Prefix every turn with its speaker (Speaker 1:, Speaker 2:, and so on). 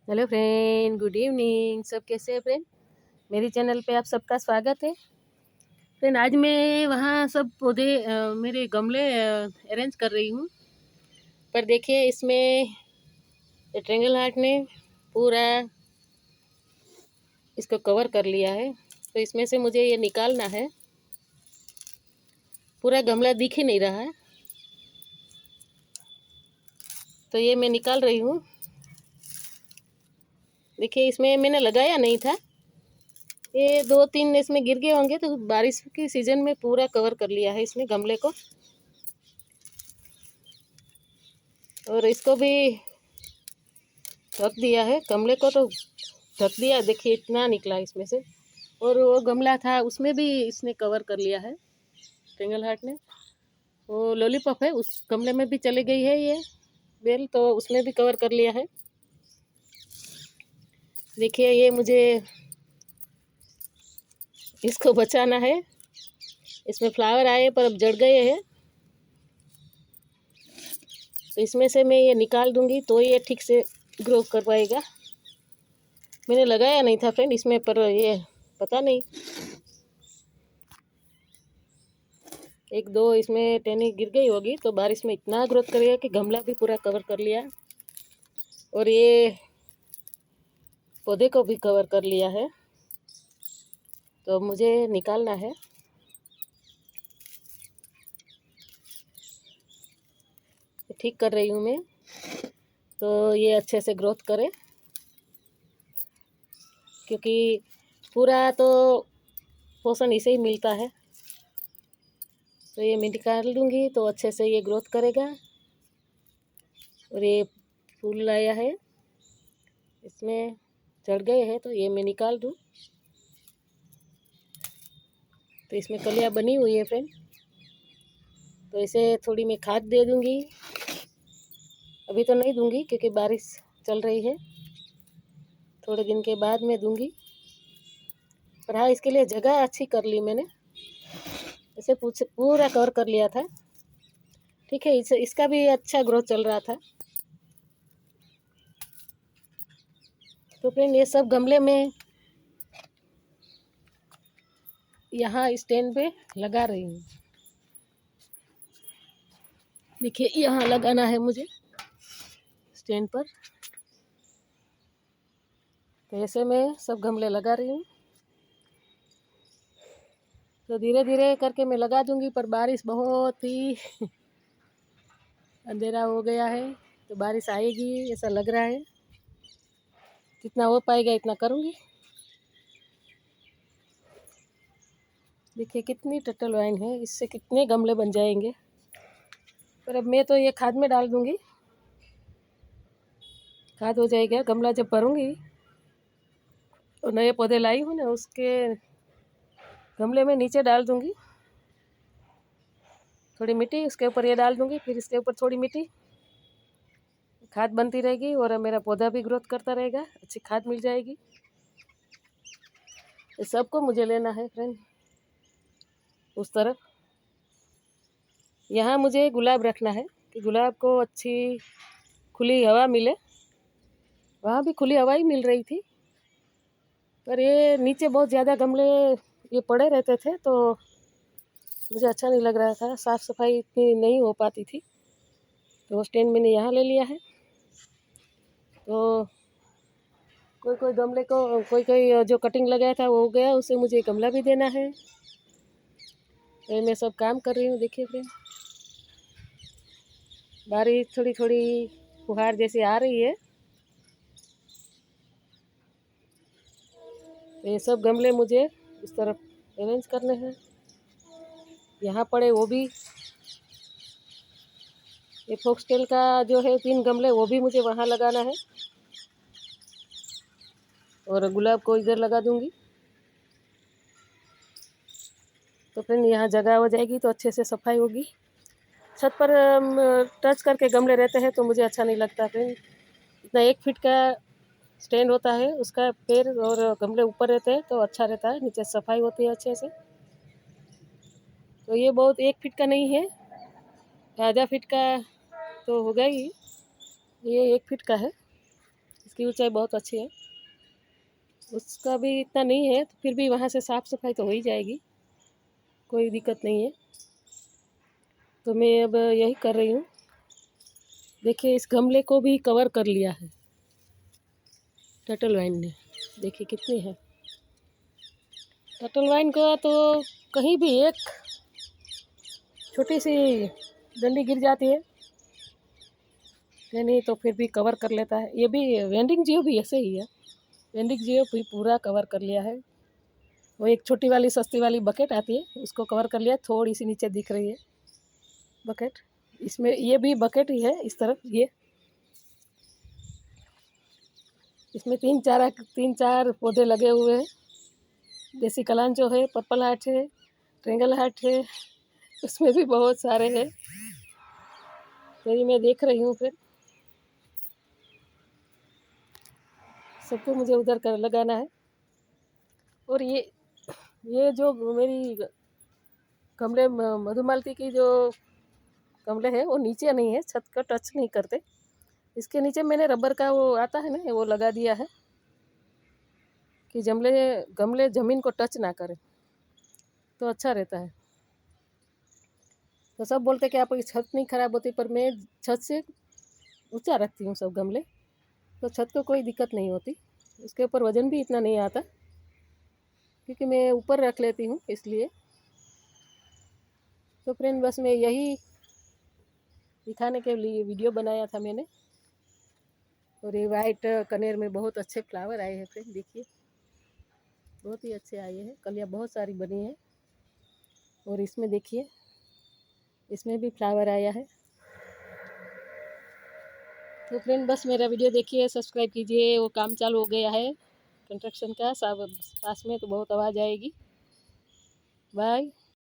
Speaker 1: Hello friend, good evening. सब कैसे हैं फ्रेंड? मेरी चैनल पे आप सबका स्वागत है। फ्रेंड, आज मैं वहाँ सब पौधे मेरे गमले अरेंज कर रही हूँ। पर देखिए, इसमें ट्रेंगल हार्ट ने पूरा इसको कवर कर लिया है। तो इसमें से मुझे ये निकालना है। पूरा गमला दिख ही नहीं रहा है, तो ये मैं निकाल रही हूँ। देखिए, इसमें मैंने लगाया नहीं था। ये 2-3 इसमें गिर गए होंगे, तो बारिश की सीज़न में पूरा कवर कर लिया है इसने गमले को। और इसको भी ढक दिया है, गमले को तो ढक दिया। देखिए, इतना निकला इसमें से। और वो गमला था, उसमें भी इसने कवर कर लिया है ट्रेंगल हार्ट ने। वो लॉलीपॉप है, उस गमले में भी चली गई है ये बेल, तो उसमें भी कवर कर लिया है। देखिए, ये मुझे इसको बचाना है। इसमें फ्लावर आए पर अब जड़ गए हैं, तो इसमें से मैं ये निकाल दूंगी तो ये ठीक से ग्रो कर पाएगा। मैंने लगाया नहीं था फ्रेंड इसमें, पर ये पता नहीं, 1-2 इसमें टहनी गिर गई होगी, तो बारिश में इतना ग्रोथ करेगा कि गमला भी पूरा कवर कर लिया। और ये पौधे को भी कवर कर लिया है, तो मुझे निकालना है। ठीक कर रही हूँ मैं, तो ये अच्छे से ग्रोथ करे, क्योंकि पूरा तो पोषण इसे ही मिलता है। तो ये मैं निकाल दूँगी तो अच्छे से ये ग्रोथ करेगा। और ये फूल लाया है, इसमें चढ़ गए हैं, तो ये मैं निकाल दूँ। तो इसमें कलियाँ बनी हुई है फ्रेंड, तो इसे थोड़ी मैं खाद दे दूँगी। अभी तो नहीं दूँगी क्योंकि बारिश चल रही है, थोड़े दिन के बाद मैं दूँगी। पर हाँ, इसके लिए जगह अच्छी कर ली मैंने, इसे पूरा कवर कर लिया था। ठीक है, इसका भी अच्छा ग्रोथ चल रहा था। तो फ्रेंड, ये सब गमले में यहाँ स्टैंड पे लगा रही हूँ। देखिए, यहाँ लगाना है मुझे स्टैंड पर, तो ऐसे मैं सब गमले लगा रही हूँ। तो धीरे धीरे करके मैं लगा दूँगी, पर बारिश बहुत ही अंधेरा हो गया है, तो बारिश आएगी ऐसा लग रहा है। जितना हो पाएगा इतना करूँगी। देखिए, कितनी टटल वाइन है, इससे कितने गमले बन जाएंगे। पर अब मैं तो ये खाद में डाल दूँगी, खाद हो जाएगा। गमला जब भरूँगी और नए पौधे लाई हूँ ना, उसके गमले में नीचे डाल दूँगी थोड़ी मिट्टी, उसके ऊपर ये डाल दूँगी, फिर इसके ऊपर थोड़ी मिट्टी, खाद बनती रहेगी और मेरा पौधा भी ग्रोथ करता रहेगा, अच्छी खाद मिल जाएगी। ये सबको मुझे लेना है फ्रेंड उस तरफ। यहाँ मुझे गुलाब रखना है कि गुलाब को अच्छी खुली हवा मिले। वहाँ भी खुली हवा ही मिल रही थी, पर ये नीचे बहुत ज़्यादा गमले ये पड़े रहते थे, तो मुझे अच्छा नहीं लग रहा था, साफ़ सफाई इतनी नहीं हो पाती थी। तो वो स्टैंड मैंने यहाँ ले लिया है। तो कोई कोई गमले को, कोई कोई जो कटिंग लगाया था वो हो गया, उसे मुझे गमला भी देना है। तो मैं सब काम कर रही हूँ। देखिए फ्रेंड, बारिश थोड़ी थोड़ी फुहार जैसी आ रही है। तो ये सब गमले मुझे इस तरफ अरेंज करने हैं। यहाँ पड़े वो भी, ये फोक्सटेल का जो है 3 गमले, वो भी मुझे वहाँ लगाना है। और गुलाब को इधर लगा दूँगी। तो फ्रेंड, यहाँ जगह हो जाएगी तो अच्छे से सफाई होगी। छत पर टच करके गमले रहते हैं तो मुझे अच्छा नहीं लगता फ्रेंड। इतना 1 फीट का स्टैंड होता है, उसका पैर और गमले ऊपर रहते हैं तो अच्छा रहता है, नीचे सफाई होती है अच्छे से। तो ये बहुत 1 फीट का नहीं है, आधा फीट का तो होगा ही, ये 1 फीट का है। इसकी ऊंचाई बहुत अच्छी है। उसका भी इतना नहीं है, तो फिर भी वहाँ से साफ़ सफाई तो हो ही जाएगी, कोई दिक्कत नहीं है। तो मैं अब यही कर रही हूँ। देखिए इस गमले को भी कवर कर लिया है टर्टल वाइन ने, देखिए कितनी है। टर्टल वाइन का तो कहीं भी एक छोटी सी डंडी गिर जाती है, नहीं तो फिर भी कवर कर लेता है। ये भी वेंडिंग जियो भी ऐसे ही है, वेंडिंग जियो भी पूरा कवर कर लिया है। वो एक छोटी वाली सस्ती वाली बकेट आती है, उसको कवर कर लिया, थोड़ी सी नीचे दिख रही है बकेट। इसमें ये भी बकेट ही है इस तरफ, ये इसमें तीन चार पौधे लगे हुए हैं। देसी कलांचो है, पर्पल हार्ट है, ट्रेंगल हार्ट है, उसमें भी बहुत सारे हैं। तो ये मैं देख रही हूँ, फिर सबको मुझे उधर कर लगाना है। और ये जो मेरी गमले मधुमालती की जो गमले हैं वो नीचे नहीं है, छत का टच नहीं करते। इसके नीचे मैंने रबर का वो आता है ना, वो लगा दिया है कि गमले ज़मीन को टच ना करें, तो अच्छा रहता है। तो सब बोलते कि आपकी छत नहीं ख़राब होती, पर मैं छत से ऊंचा रखती हूँ सब गमले, तो छत को कोई दिक्कत नहीं होती। उसके ऊपर वज़न भी इतना नहीं आता, क्योंकि मैं ऊपर रख लेती हूँ इसलिए। तो फ्रेंड बस मैं यही दिखाने के लिए वीडियो बनाया था मैंने। और ये वाइट कनेर में बहुत अच्छे फ्लावर आए हैं फ्रेंड, देखिए बहुत ही अच्छे आए हैं, कलियाँ बहुत सारी बनी हैं। और इसमें देखिए, इसमें भी फ्लावर आया है। तो फ्रेंड बस मेरा वीडियो देखिए, सब्सक्राइब कीजिए। वो काम चालू हो गया है कंस्ट्रक्शन का, सब पास में, तो बहुत आवाज़ आएगी। बाय।